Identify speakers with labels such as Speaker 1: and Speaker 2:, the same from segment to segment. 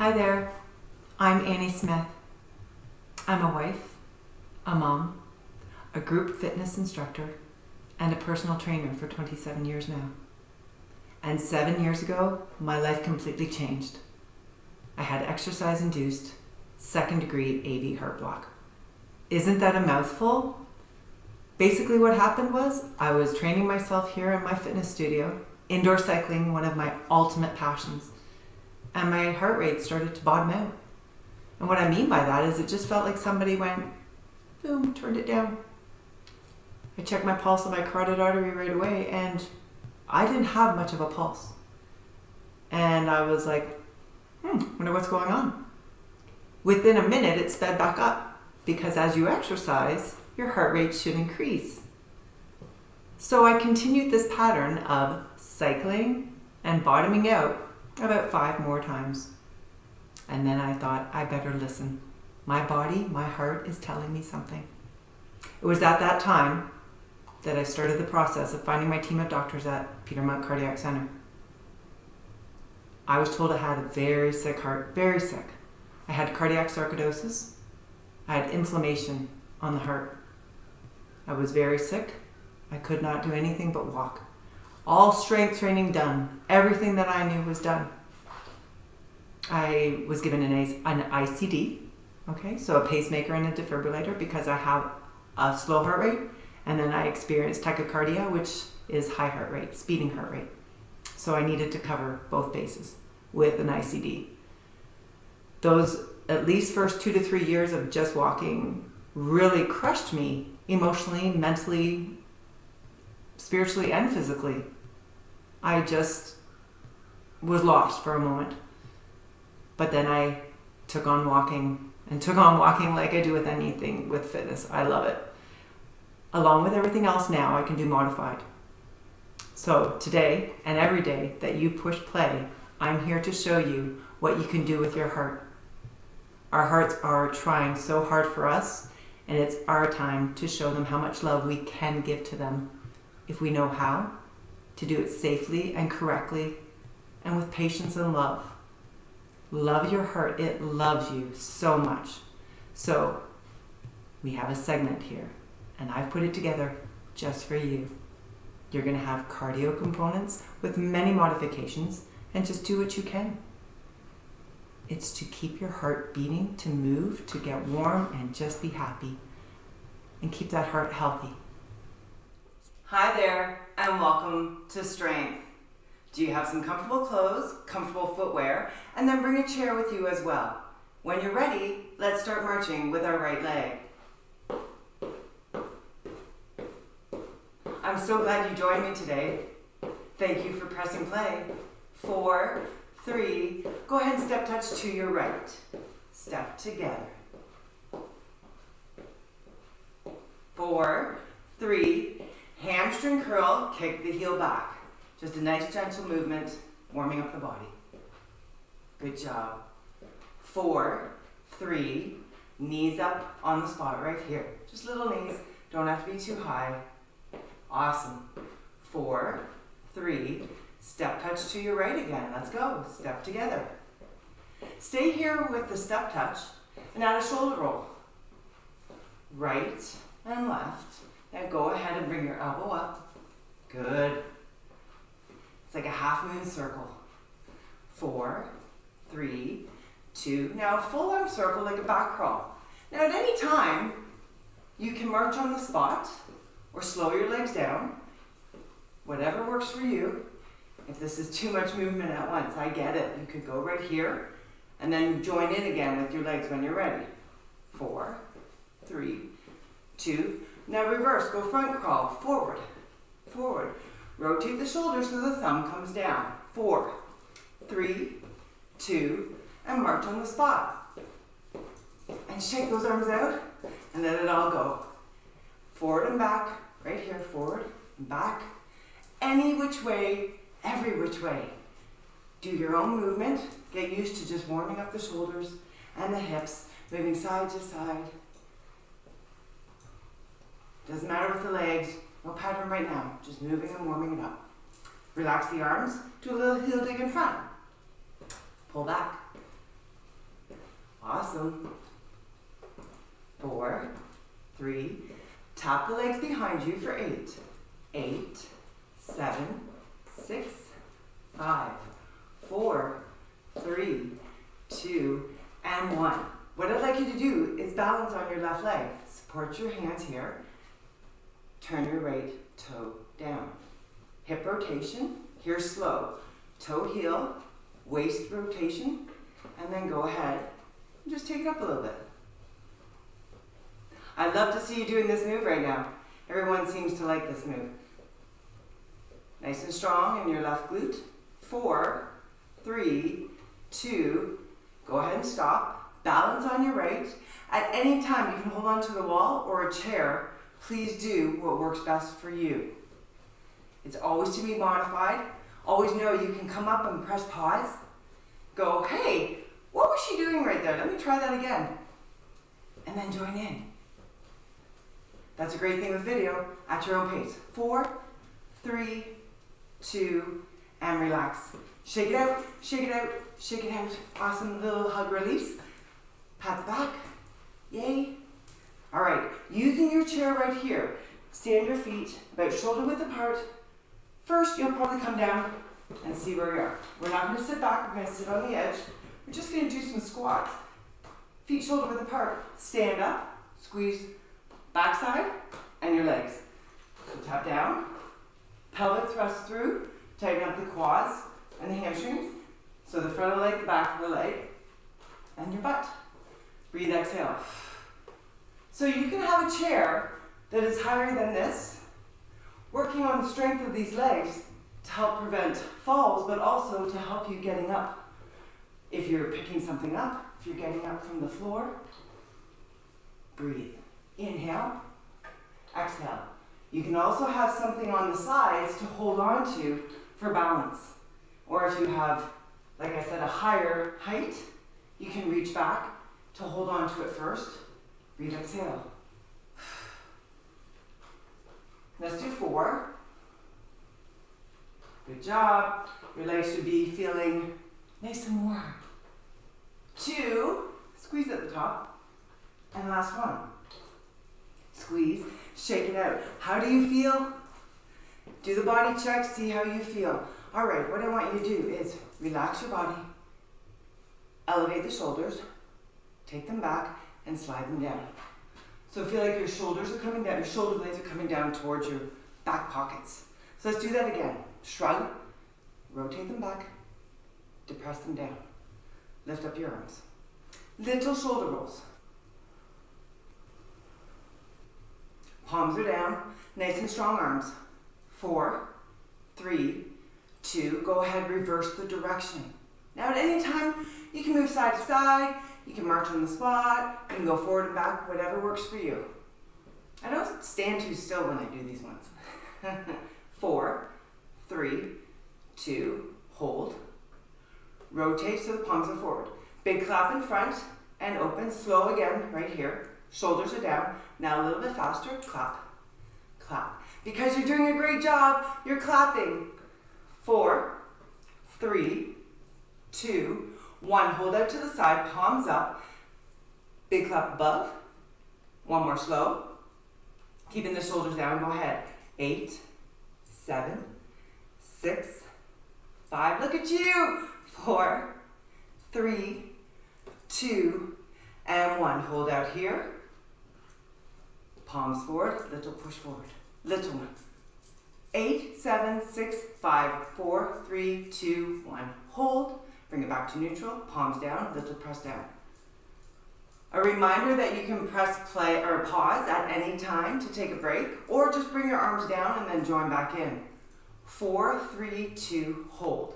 Speaker 1: Hi there, I'm Annie Smith. I'm a wife, a mom, a group fitness instructor, and a personal trainer for 27 years now. And 7 years ago, my life completely changed. I had exercise-induced, second-degree AV heart block. Isn't that a mouthful? Basically what happened was, I was training myself here in my fitness studio, indoor cycling, one of my ultimate passions, and my heart rate started to bottom out. And what I mean by that is it just felt like somebody went, boom, turned it down. I checked my pulse and my carotid artery right away, and I didn't have much of a pulse. And I was like, wonder what's going on. Within a minute, it sped back up, because as you exercise, your heart rate should increase. So I continued this pattern of cycling and bottoming out about 5 more times. And then I thought, I better listen. My body, my heart is telling me something. It was at that time that I started the process of finding my team of doctors at Peter Mount Cardiac Center. I was told I had a very sick heart, very sick. I had cardiac sarcoidosis. I had inflammation on the heart. I was very sick. I could not do anything but walk. All strength training done. Everything that I knew was done. I was given an ICD, okay, so a pacemaker and a defibrillator, because I have a slow heart rate, and then I experienced tachycardia, which is high heart rate, speeding heart rate. So I needed to cover both bases with an ICD. Those at least first 2 to 3 years of just walking really crushed me emotionally, mentally, spiritually, and physically. I just was lost for a moment. But then I took on walking like I do with anything with fitness. I love it. Along with everything else now, I can do modified. So today and every day that you push play, I'm here to show you what you can do with your heart. Our hearts are trying so hard for us, and it's our time to show them how much love we can give to them if we know how to do it safely and correctly and with patience and love. Love your heart. It loves you so much. So we have a segment here, and I've put it together just for you. You're going to have cardio components with many modifications, and just do what you can. It's to keep your heart beating, to move, to get warm, and just be happy. And keep that heart healthy. Hi there, and welcome to Strength. Do you have some comfortable clothes, comfortable footwear, and then bring a chair with you as well. When you're ready, let's start marching with our right leg. I'm so glad you joined me today. Thank you for pressing play. 4, 3, go ahead and step touch to your right. Step together. 4, 3, hamstring curl, kick the heel back. Just a nice gentle movement, warming up the body. Good job. 4, 3, knees up on the spot right here. Just little knees, don't have to be too high. Awesome. 4, 3, step touch to your right again. Let's go. Step together. Stay here with the step touch and add a shoulder roll. Right and left. Now go ahead and bring your elbow up. Good. It's like a half moon circle. 4, 3, 2. Now a full arm circle like a back crawl. Now at any time, you can march on the spot or slow your legs down. Whatever works for you. If this is too much movement at once, I get it. You could go right here and then join in again with your legs when you're ready. 4, 3, 2. Now reverse, go front crawl, forward, forward. Rotate the shoulders so the thumb comes down. 4, 3, 2, and march on the spot. And shake those arms out and let it all go. Forward and back, right here, forward and back. Any which way, every which way. Do your own movement. Get used to just warming up the shoulders and the hips, moving side to side. Doesn't matter with the legs, no pattern right now, just moving and warming it up. Relax the arms, do a little heel dig in front. Pull back. Awesome. 4, 3. Tap the legs behind you for 8. 8, 7, 6, 5, 4, 3, 2, and 1. What I'd like you to do is balance on your left leg. Support your hands here. Turn your right toe down. Hip rotation, here slow. Toe heel, waist rotation, and then go ahead and just take it up a little bit. I'd love to see you doing this move right now. Everyone seems to like this move. Nice and strong in your left glute. 4, 3, 2, go ahead and stop. Balance on your right. At any time you can hold on to the wall or a chair. Please do what works best for you. It's always to be modified. Always know you can come up and press pause. Go, hey, what was she doing right there? Let me try that again. And then join in. That's a great thing with video, at your own pace. 4, 3, 2, and relax. Shake it out, shake it out, shake it out. Awesome little hug release. Pat the back. Yay. All right, using your chair right here, stand your feet about shoulder width apart. First, you'll probably come down and see where you are. We're not going to sit back, we're going to sit on the edge. We're just going to do some squats. Feet shoulder width apart. Stand up, squeeze backside and your legs. So tap down, pelvic thrust through, tighten up the quads and the hamstrings. So the front of the leg, the back of the leg, and your butt. Breathe, exhale. So you can have a chair that is higher than this, working on the strength of these legs to help prevent falls, but also to help you getting up. If you're picking something up, if you're getting up from the floor, breathe. Inhale, exhale. You can also have something on the sides to hold on to for balance. Or if you have, like I said, a higher height, you can reach back to hold on to it first. Breathe, exhale. Let's do 4. Good job. Your legs should be feeling nice and warm. 2, squeeze at the top. And last one. Squeeze, shake it out. How do you feel? Do the body check, see how you feel. All right, what I want you to do is relax your body, elevate the shoulders, take them back, and slide them down. So feel like your shoulders are coming down, your shoulder blades are coming down towards your back pockets. So let's do that again. Shrug, rotate them back, depress them down. Lift up your arms. Little shoulder rolls. Palms are down, nice and strong arms. 4, 3, 2, go ahead, reverse the direction. Now at any time, you can move side to side, you can march on the spot, you can go forward and back, whatever works for you. I don't stand too still when I do these ones. 4, 3, 2, hold. Rotate so the palms are forward. Big clap in front and open, slow again, right here. Shoulders are down. Now a little bit faster, clap, clap. Because you're doing a great job, you're clapping. 4, 3, 2, 1. Hold out to the side, palms up. Big clap above. One more slow. Keeping the shoulders down, go ahead. 8, 7, 6, 5. Look at you. 4, 3, 2, and 1. Hold out here. Palms forward, little push forward. Little one. 8, 7, 6, 5, 4, 3, 2, 1. Hold. Bring it back to neutral. Palms down, little press down. A reminder that you can press play or pause at any time to take a break, or just bring your arms down and then join back in. 4, 3, 2, hold.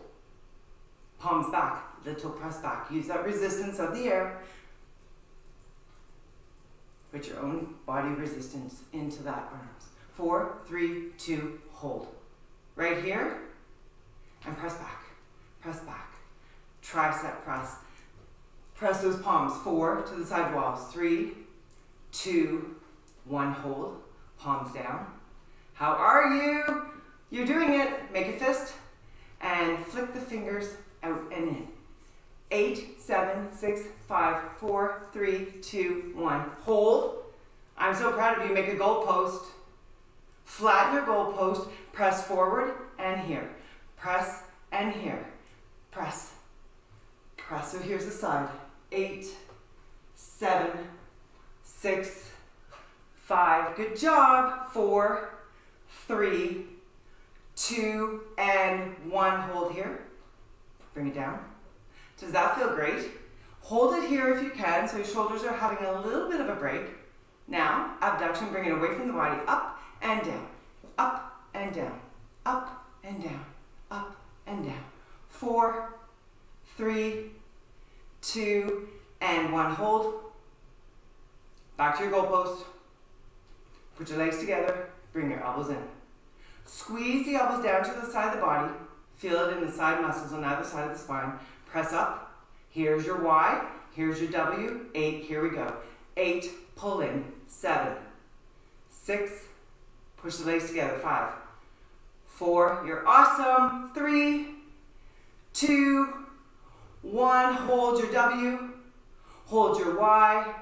Speaker 1: Palms back, little press back. Use that resistance of the air. Put your own body resistance into that arms. 4, 3, 2, hold. Right here, and press back, press back. Tricep press. Press those palms, 4 to the side walls. 3, 2, 1, hold. Palms down. How are you? You're doing it. Make a fist and flick the fingers out and in. 8, 7, 6, 5, 4, 3, 2, 1. Hold. I'm so proud of you. Make a goalpost. Flatten your goalpost. Press forward and here. Press and here. Press. Press. So here's the side. 8, 7, 6, 5. Good job. 4, 3, 2, and 1. Hold here. Bring it down. Does that feel great? Hold it here if you can, so your shoulders are having a little bit of a break. Now, abduction, bring it away from the body, up and down, up and down, up and down, up and down. 4, 3, 2, and 1. Hold. Back to your goalpost. Put your legs together, bring your elbows in. Squeeze the elbows down to the side of the body. Feel it in the side muscles on either side of the spine. Press up. Here's your Y. Here's your W. 8. Here we go. 8. Pull in. 7. 6. Push the legs together. 5. 4. You're awesome. 3, 2, 1. Hold your W. Hold your Y.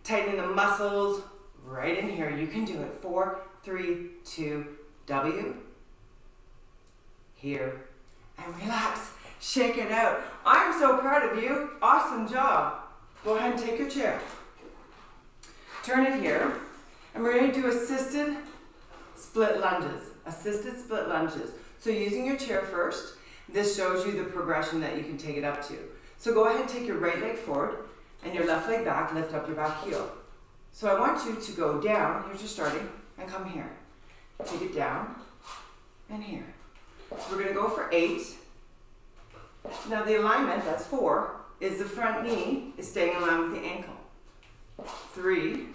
Speaker 1: Tighten the muscles right in here. You can do it. 4, 3, 2, W. Here. And relax. Shake it out. I'm so proud of you. Awesome job. Go ahead and take your chair. Turn it here. And we're going to do assisted split lunges. Assisted split lunges. So using your chair first, this shows you the progression that you can take it up to. So go ahead and take your right leg forward and your left leg back, lift up your back heel. So I want you to go down, here's your starting, and come here. Take it down and here. So we're going to go for 8. Now the alignment, that's 4, is the front knee is staying in line with the ankle. 3,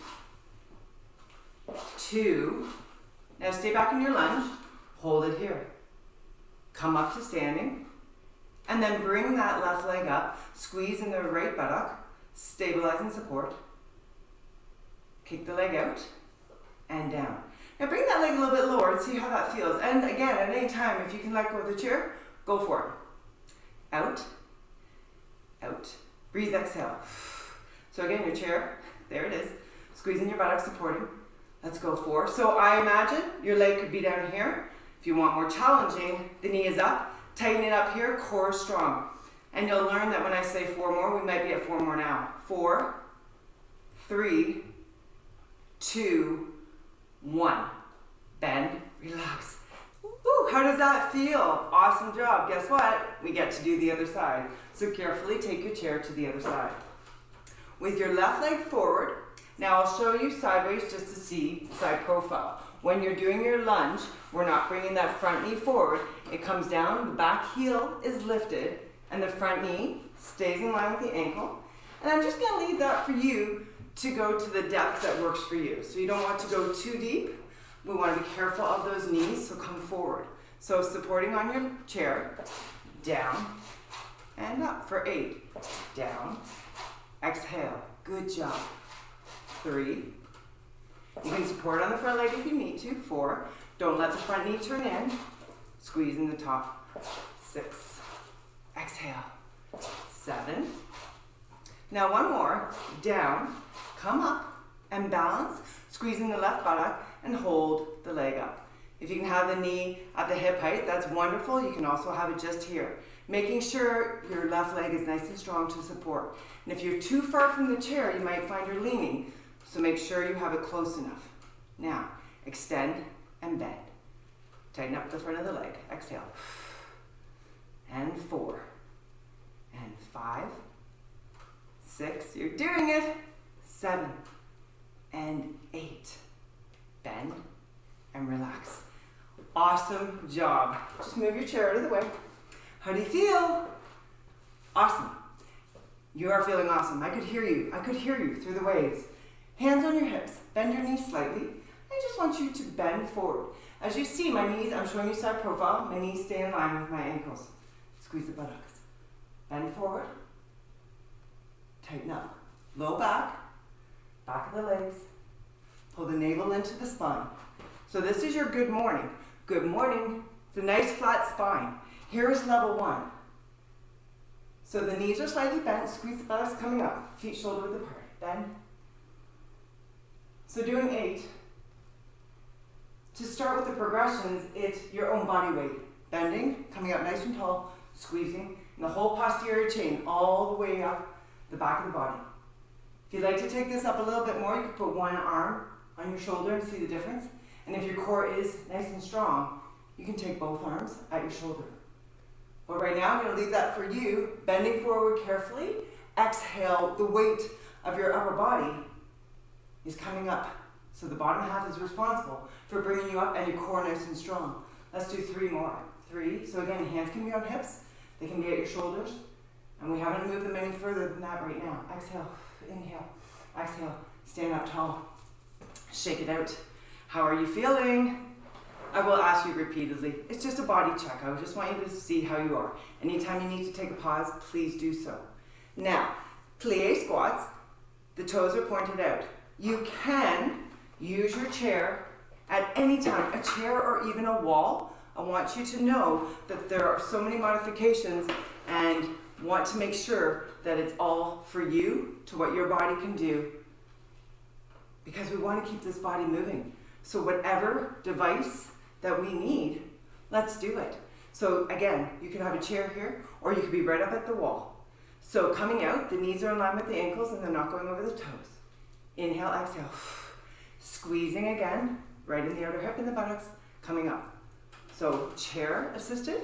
Speaker 1: 2, now stay back in your lunge, hold it here. Come up to standing, and then bring that left leg up, squeeze in the right buttock, stabilize and support. Kick the leg out, and down. Now bring that leg a little bit lower and see how that feels. And again, at any time, if you can let go of the chair, go for it. Out, out. Breathe, exhale. So again, your chair, there it is. Squeezing your buttocks, supporting. Let's go 4. So I imagine your leg could be down here. If you want more challenging, the knee is up. Tighten it up here, core strong. And you'll learn that when I say 4 more, we might be at 4 more now. 4, 3, 2, 1. Bend, relax. Woo, how does that feel? Awesome job. Guess what? We get to do the other side. So carefully take your chair to the other side. With your left leg forward, now I'll show you sideways just to see side profile. When you're doing your lunge, we're not bringing that front knee forward. It comes down, the back heel is lifted, and the front knee stays in line with the ankle. And I'm just going to leave that for you to go to the depth that works for you. So you don't want to go too deep. We want to be careful of those knees, so come forward. So supporting on your chair, down and up for 8. Down, exhale, good job. 3. You can support on the front leg if you need to. 4. Don't let the front knee turn in. Squeeze in the top. 6. Exhale. 7. Now one more. Down, come up and balance. Squeezing the left buttock and hold the leg up. If you can have the knee at the hip height, that's wonderful. You can also have it just here. Making sure your left leg is nice and strong to support. And if you're too far from the chair, you might find you're leaning. So make sure you have it close enough. Now, extend and bend. Tighten up the front of the leg. Exhale. And 4. And 5. 6. You're doing it. 7. And 8. Bend and relax. Awesome job. Just move your chair out of the way. How do you feel? Awesome. You are feeling awesome. I could hear you. I could hear you through the waves. Hands on your hips. Bend your knees slightly. I just want you to bend forward. As you see, my knees, I'm showing you side profile. My knees stay in line with my ankles. Squeeze the buttocks. Bend forward. Tighten up. Low back. Back of the legs. Pull the navel into the spine. So this is your good morning. Good morning. It's a nice flat spine. Here is level 1. So the knees are slightly bent, squeeze the buttocks coming up, feet shoulder width apart, bend. So doing 8. To start with the progressions, it's your own body weight. Bending, coming up nice and tall, squeezing, and the whole posterior chain all the way up the back of the body. If you'd like to take this up a little bit more, you could put one arm on your shoulder and see the difference. And if your core is nice and strong, you can take both arms at your shoulder. But right now, I'm going to leave that for you. Bending forward carefully. Exhale, the weight of your upper body is coming up. So the bottom half is responsible for bringing you up and your core nice and strong. Let's do 3 more. 3. So again, hands can be on hips. They can be at your shoulders. And we haven't moved them any further than that right now. Exhale, inhale, exhale, stand up tall. Shake it out. How are you feeling? I will ask you repeatedly. It's just a body check. I just want you to see how you are. Anytime you need to take a pause, please do so. Now, plie squats. The toes are pointed out. You can use your chair at any time, a chair or even a wall. I want you to know that there are so many modifications and want to make sure that it's all for you, to what your body can do, because we want to keep this body moving. So whatever device that we need, let's do it. So again, you could have a chair here, or you could be right up at the wall. So coming out, the knees are in line with the ankles and they're not going over the toes. Inhale, exhale. Squeezing again, right in the outer hip and the buttocks, coming up. So chair assisted,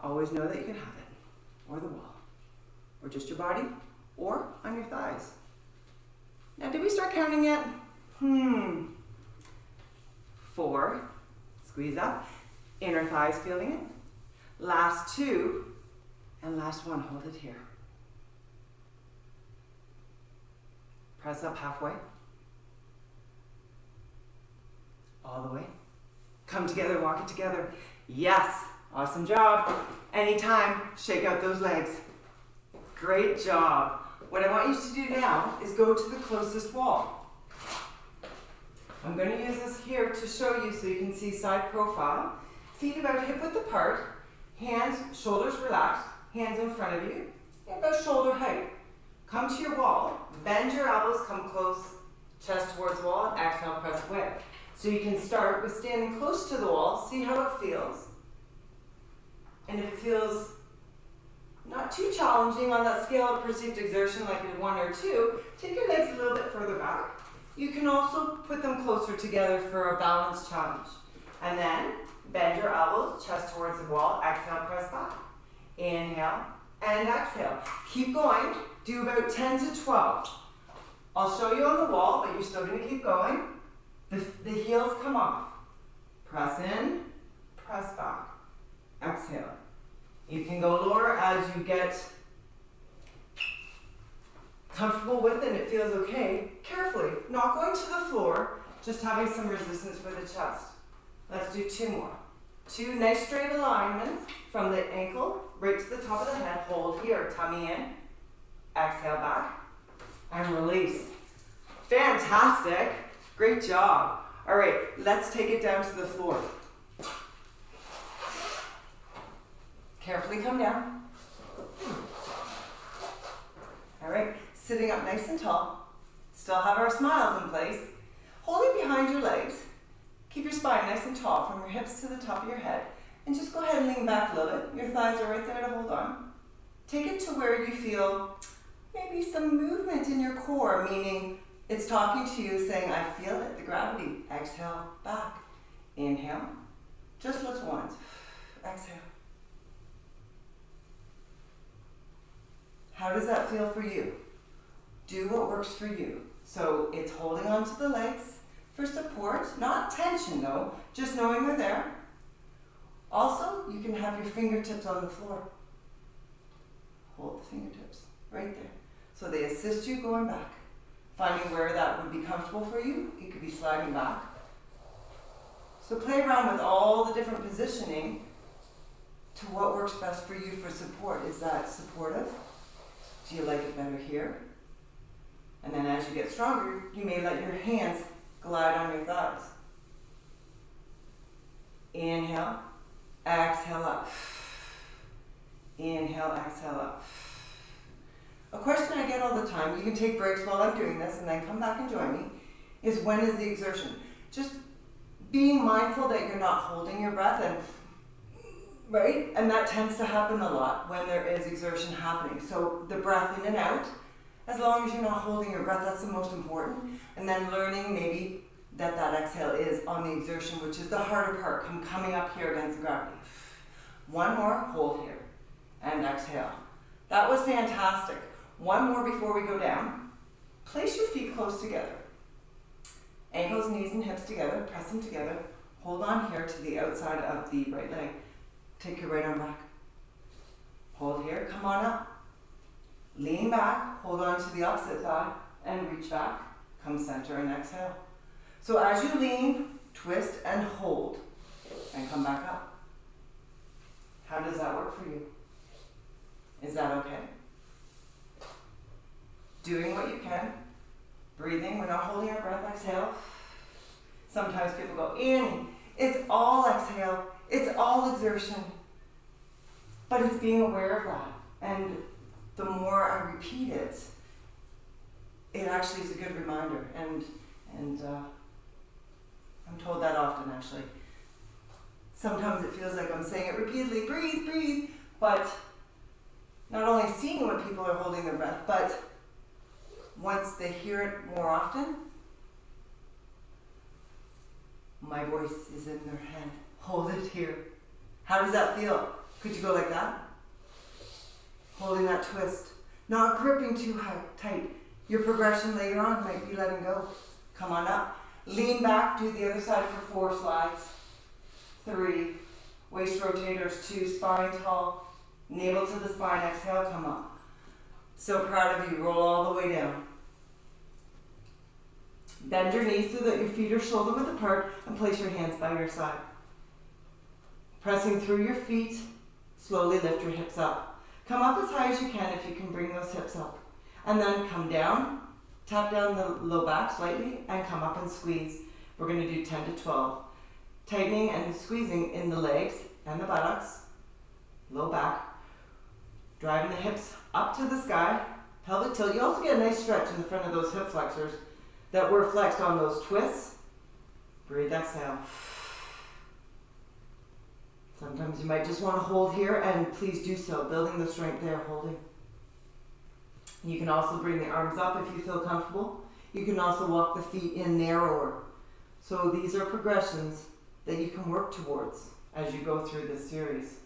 Speaker 1: always know that you can have it, or the wall, or just your body, or on your thighs. Now, did we start counting yet? 4, squeeze up, inner thighs feeling it. Last 2, and last 1, hold it here. Press up halfway. All the way. Come together, walk it together. Yes, awesome job. Anytime, shake out those legs. Great job. What I want you to do now is go to the closest wall. I'm going to use this here to show you so you can see side profile. Feet about hip width apart, hands, shoulders relaxed, hands in front of you, about shoulder height. Come to your wall, bend your elbows, come close, chest towards the wall, and exhale, press away. So you can start with standing close to the wall, see how it feels. And if it feels not too challenging on that scale of perceived exertion like a 1 or 2, take your legs a little bit further back. You can also put them closer together for a balance challenge. And then bend your elbows, chest towards the wall, exhale, press back. Inhale and exhale. Keep going, do about 10 to 12. I'll show you on the wall, but you're still going to keep going. The heels come off. Press in, press back. Exhale. You can go lower as you get comfortable with it and it feels okay. Carefully, not going to the floor, just having some resistance for the chest. Let's do 2 more. 2 nice straight alignments from the ankle right to the top of the head. Hold here, tummy in. Exhale back and release. Fantastic. Great job. All right, let's take it down to the floor. Carefully come down. All right, sitting up nice and tall. Still have our smiles in place. Holding behind your legs. Keep your spine nice and tall from your hips to the top of your head. And just go ahead and lean back a little bit. Your thighs are right there to hold on. Take it to where you feel maybe some movement in your core, meaning it's talking to you saying, I feel it, the gravity. Exhale, back. Inhale. Just lift once. Exhale. How does that feel for you? Do what works for you. So it's holding onto the legs for support, not tension though, just knowing they're there. Also, you can have your fingertips on the floor. Hold the fingertips right there. So they assist you going back. Finding where that would be comfortable for you. It could be sliding back. So play around with all the different positioning to what works best for you for support. Is that supportive? Do you like it better here? And then as you get stronger, you may let your hands glide on your thighs. Inhale, exhale up.
Speaker 2: Inhale, exhale up. A question I get all the time, you can take breaks while I'm doing this and then come back and join me, is when is the exertion? Just being mindful that you're not holding your breath, and right? And that tends to happen a lot when there is exertion happening. So the breath in and out, as long as you're not holding your breath, that's the most important. And then learning maybe that exhale is on the exertion, which is the harder part, coming up here against gravity. One more, hold here, and exhale. That was fantastic. One more before we go down. Place your feet close together. Ankles, knees, and hips together, press them together. Hold on here to the outside of the right leg. Take your right arm back. Hold here, come on up. Lean back, hold on to the opposite thigh, and reach back. Come center and exhale. So as you lean, twist and hold, and come back up. How does that work for you? Is that okay? Doing what you can. Breathing, we're not holding our breath, exhale. Sometimes people go in, it's all exhale, it's all exertion. But it's being aware of that. And the more I repeat it, it actually is a good reminder. And I'm told that often, actually. Sometimes it feels like I'm saying it repeatedly, breathe, breathe, but not only seeing when people are holding their breath, but once they hear it more often, my voice is in their head. Hold it here. How does that feel? Could you go like that? Holding that twist. Not gripping too tight. Your progression later on might be letting go. Come on up. Lean back, do the other side for 4 slides. 3. Waist rotators, 2. Spine tall. Navel to the spine, exhale, come up. So proud of you. Roll all the way down. Bend your knees so that your feet are shoulder width apart, and place your hands by your side. Pressing through your feet, slowly lift your hips up. Come up as high as you can if you can bring those hips up. And then come down, tap down the low back slightly, and come up and squeeze. We're going to do 10 to 12. Tightening and squeezing in the legs and the buttocks, low back. Driving the hips up to the sky, pelvic tilt. You also get a nice stretch in the front of those hip flexors that were flexed on those twists. Breathe, exhale. Sometimes you might just want to hold here, and please do so, building the strength there, holding. You can also bring the arms up if you feel comfortable. You can also walk the feet in narrower. So these are progressions that you can work towards as you go through this series.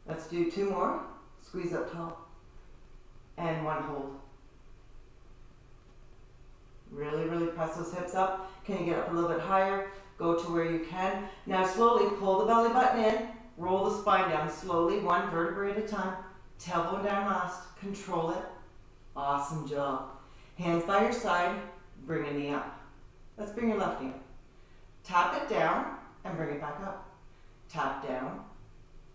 Speaker 2: Let's do 2 more. Squeeze up tall. And 1 hold. Really, really press those hips up. Can you get up a little bit higher? Go to where you can. Now slowly pull the belly button in. Roll the spine down slowly, 1 vertebrae at a time. Tailbone down last. Control it. Awesome job. Hands by your side. Bring a knee up. Let's bring your left knee up. Tap it down and bring it back up. Tap down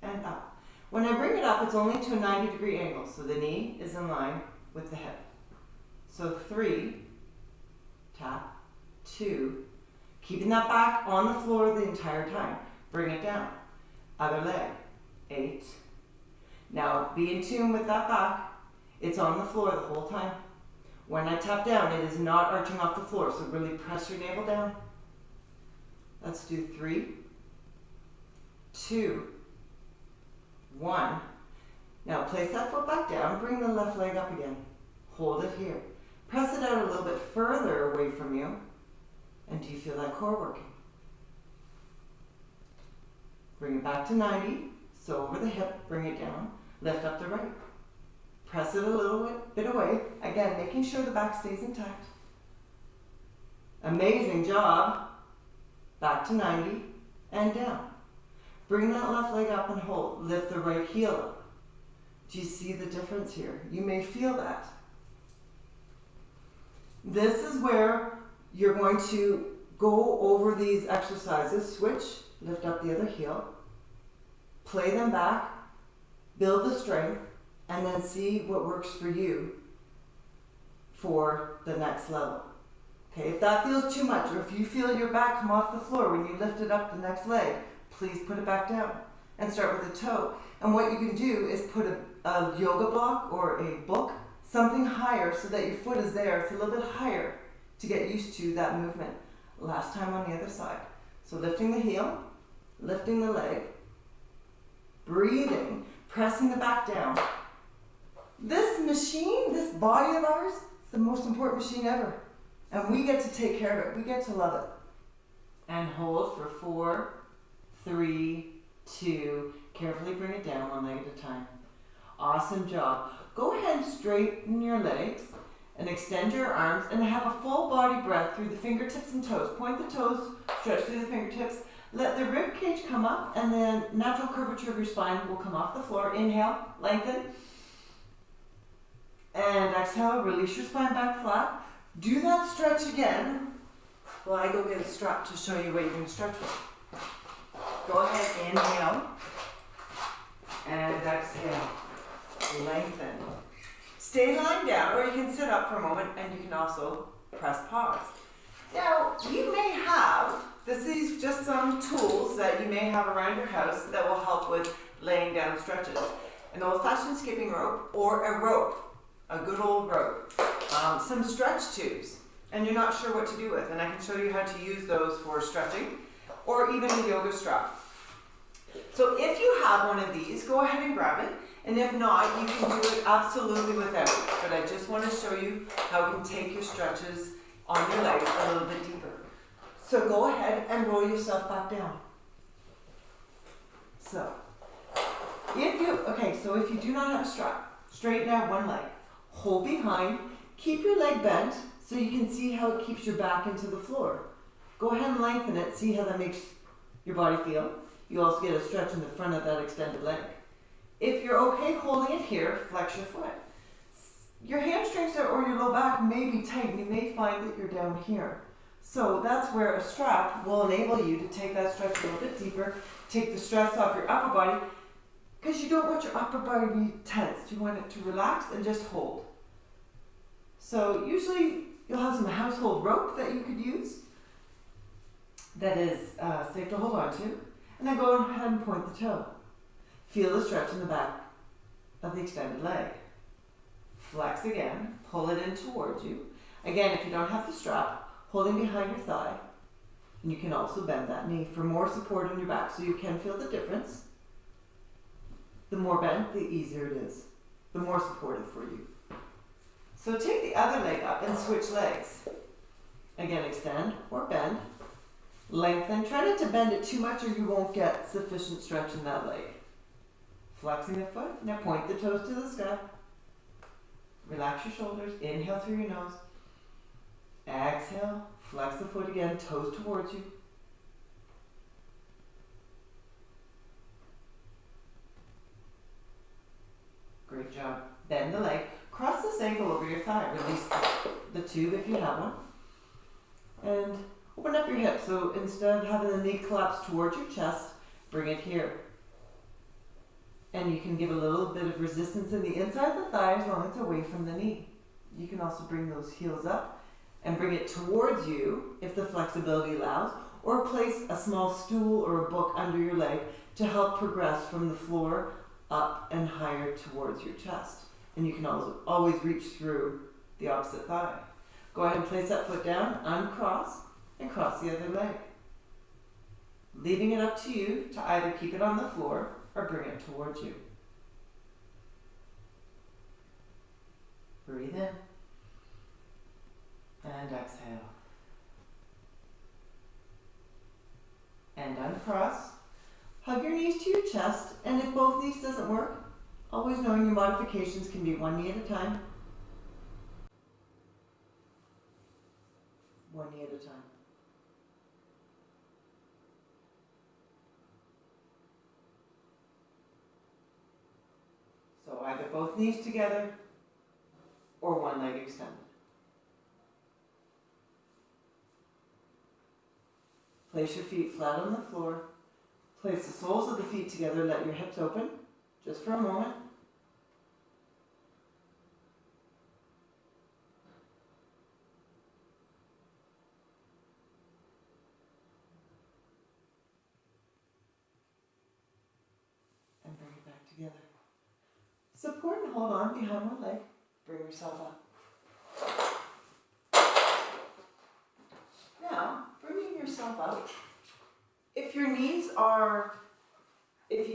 Speaker 2: and up. When I bring it up, it's only to a 90-degree angle, so the knee is in line with the hip. So 3, tap, 2, keeping that back on the floor the entire time. Bring it down. Other leg, 8. Now be in tune with that back. It's on the floor the whole time. When I tap down, it is not arching off the floor, so really press your navel down. Let's do 3, 2, 1. Now place that foot back down, bring the left leg up again. Hold it here. Press it out a little bit further away from you. And do you feel that core working? Bring it back to 90. So over the hip, bring it down. Lift up the right. Press it a little bit away. Again, making sure the back stays intact. Amazing job. Back to 90 and down. Bring that left leg up and hold. Lift the right heel up. Do you see the difference here? You may feel that. This is where you're going to go over these exercises. Switch, lift up the other heel. Play them back. Build the strength. And then see what works for you for the next level. Okay, if that feels too much, or if you feel your back come off the floor when you lift it up the next leg, please put it back down. and start with the toe. And what you can do is put a yoga block or a book, something higher so that your foot is there. It's a little bit higher to get used to that movement. Last time on the other side. So lifting the heel, lifting the leg, breathing, pressing the back down. This machine, this body of ours, it's the most important machine ever. And we get to take care of it. We get to love it. And hold for 4, 3, 2. Carefully bring it down one leg at a time. Awesome job. Go ahead and straighten your legs and extend your arms and have a full body breath through the fingertips and toes. Point the toes, stretch through the fingertips. Let the rib cage come up and then natural curvature of your spine will come off the floor. Inhale, lengthen. And exhale, release your spine back flat. Do that stretch again while I go get a strap to show you what you're going to stretch with. Go ahead, inhale. And exhale, lengthen. Stay lying down, or you can sit up for a moment and you can also press pause. Now, you may have, this is just some tools that you may have around your house that will help with laying down stretches. An old-fashioned skipping rope or a rope, a good old rope. Some stretch tubes, and you're not sure what to do with, and I can show you how to use those for stretching, or even a yoga strap. So if you have one of these, go ahead and grab it. And if not, you can do it absolutely without it. But I just want to show you how you can take your stretches on your legs a little bit deeper. So go ahead and roll yourself back down. So if you do not have a strap, straighten out one leg. Hold behind. Keep your leg bent so you can see how it keeps your back into the floor. Go ahead and lengthen it. See how that makes your body feel. You also get a stretch in the front of that extended leg. If you're okay holding it here, flex your foot. Your hamstrings or your low back may be tight. You may find that you're down here. So that's where a strap will enable you to take that stretch a little bit deeper, take the stress off your upper body, because you don't want your upper body to be tense. You want it to relax and just hold. So usually you'll have some household rope that you could use that is safe to hold on to. And then go ahead and point the toe. Feel the stretch in the back of the extended leg. Flex again, pull it in towards you. Again, if you don't have the strap, holding behind your thigh. And you can also bend that knee for more support on your back so you can feel the difference. The more bent, the easier it is. The more supportive for you. So take the other leg up and switch legs. Again, extend or bend. Lengthen. Try not to bend it too much or you won't get sufficient stretch in that leg. Flexing the foot. Now point the toes to the sky. Relax your shoulders. Inhale through your nose. Exhale. Flex the foot again. Toes towards you. Great job. Bend the leg. Cross this ankle over your thigh. Release the tube if you have one. And open up your hips. So instead of having the knee collapse towards your chest, bring it here. And you can give a little bit of resistance in the inside of the thigh as long as it's away from the knee. You can also bring those heels up and bring it towards you if the flexibility allows, or place a small stool or a book under your leg to help progress from the floor up and higher towards your chest. And you can also always reach through the opposite thigh. Go ahead and place that foot down, uncross, and cross the other leg. Leaving it up to you to either keep it on the floor or bring it towards you. Breathe in and exhale. And uncross. Hug your knees to your chest, and if both knees doesn't work, always knowing your modifications can be one knee at a time. One knee at a time. So either both knees together or one leg extended. Place your feet flat on the floor. Place the soles of the feet together. Let your hips open just for a moment. together. Support and hold on behind one leg. Bring yourself up. Now, bringing yourself up. If you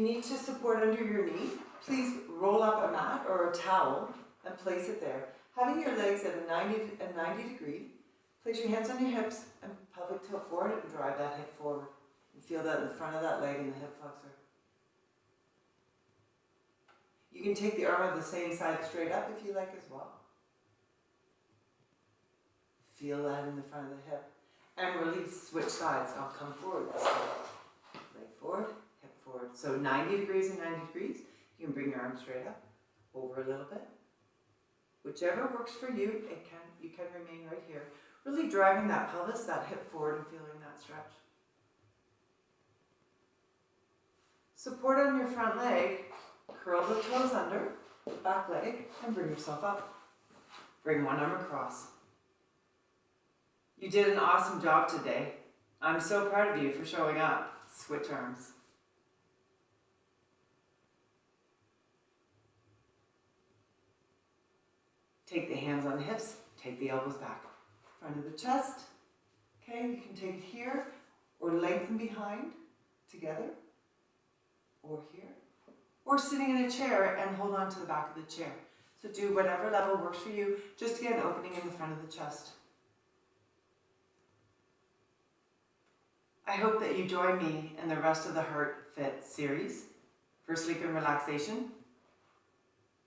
Speaker 2: need to support under your knee, please roll up a mat or a towel and place it there. Having your legs at a 90 degree, place your hands on your hips and pelvic tilt forward and drive that hip forward. You feel that in the front of that leg and the hip flexor. You can take the arm of the same side straight up if you like as well. Feel that in the front of the hip. And release, switch sides. I'll come forward this way. Leg forward, hip forward. So 90 degrees and 90 degrees. You can bring your arm straight up, over a little bit. Whichever works for you, you can remain right here. Really driving that pelvis, that hip forward and feeling that stretch. Support on your front leg. Curl the toes under, back leg, and bring yourself up. Bring one arm across. You did an awesome job today. I'm so proud of you for showing up. Switch arms. Take the hands on the hips, take the elbows back. Front of the chest. Okay, you can take it here, or lengthen behind, together, or here. Or sitting in a chair and hold on to the back of the chair. So do whatever level works for you. Just to get an opening in the front of the chest. I hope that you join me in the rest of the HeartFit series for sleep and relaxation,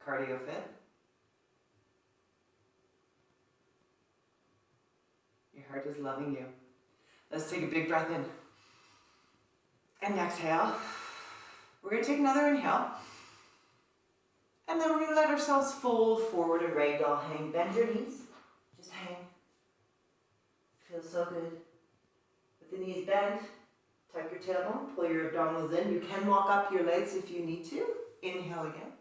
Speaker 2: cardio fit. Your heart is loving you. Let's take a big breath in. And exhale. We're going to take another inhale. And then we're going to let ourselves fold forward and ragdoll hang. Bend your knees. Just hang. Feels so good. With the knees bent, tuck your tailbone, pull your abdominals in. You can walk up your legs if you need to. Inhale again.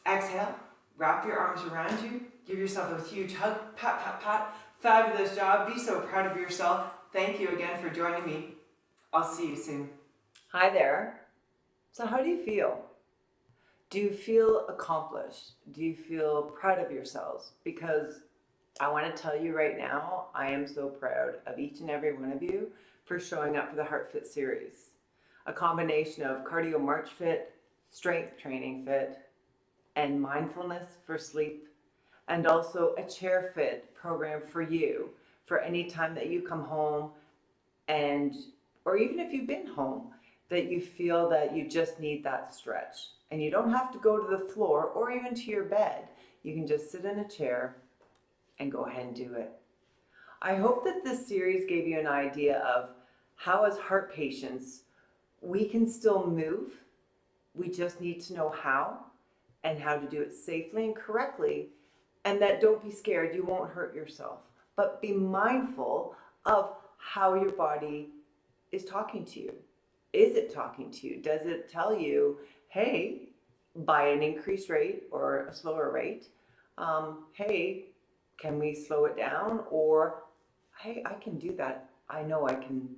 Speaker 2: Exhale. Wrap your arms around you. Give yourself a huge hug. Pat, pat, pat. Fabulous job. Be so proud of yourself. Thank you again for joining me. I'll see you soon. Hi there. So how do you feel? Do you feel accomplished? Do you feel proud of yourselves? Because I want to tell you right now, I am so proud of each and every one of you for showing up for the HeartFit series. A combination of cardio march fit, strength training fit, and mindfulness for sleep, and also a chair fit program for you for any time that you come home or even if you've been home, that you feel that you just need that stretch. And you don't have to go to the floor or even to your bed. You can just sit in a chair and go ahead and do it. I hope that this series gave you an idea of how as heart patients, we can still move. We just need to know how and how to do it safely and correctly. And that don't be scared, you won't hurt yourself. But be mindful of how your body is talking to you. Is it talking to you? Does it tell you, hey, by an increased rate or a slower rate, hey, can we slow it down? Or, hey, I can do that. I know I can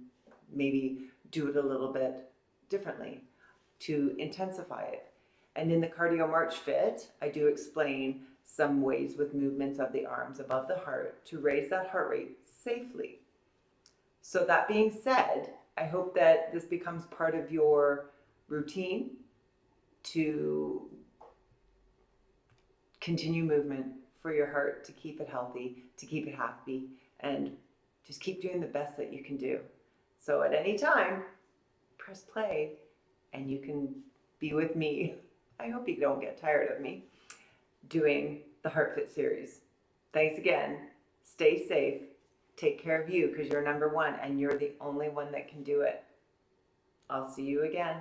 Speaker 2: maybe do it a little bit differently to intensify it. And in the Cardio March Fit, I do explain some ways with movements of the arms above the heart to raise that heart rate safely. So that being said, I hope that this becomes part of your routine to continue movement for your heart, to keep it healthy, to keep it happy, and just keep doing the best that you can do. So at any time, press play and you can be with me. I hope you don't get tired of me doing the HeartFit series. Thanks again. Stay safe. Take care of you because you're number one and you're the only one that can do it. I'll see you again.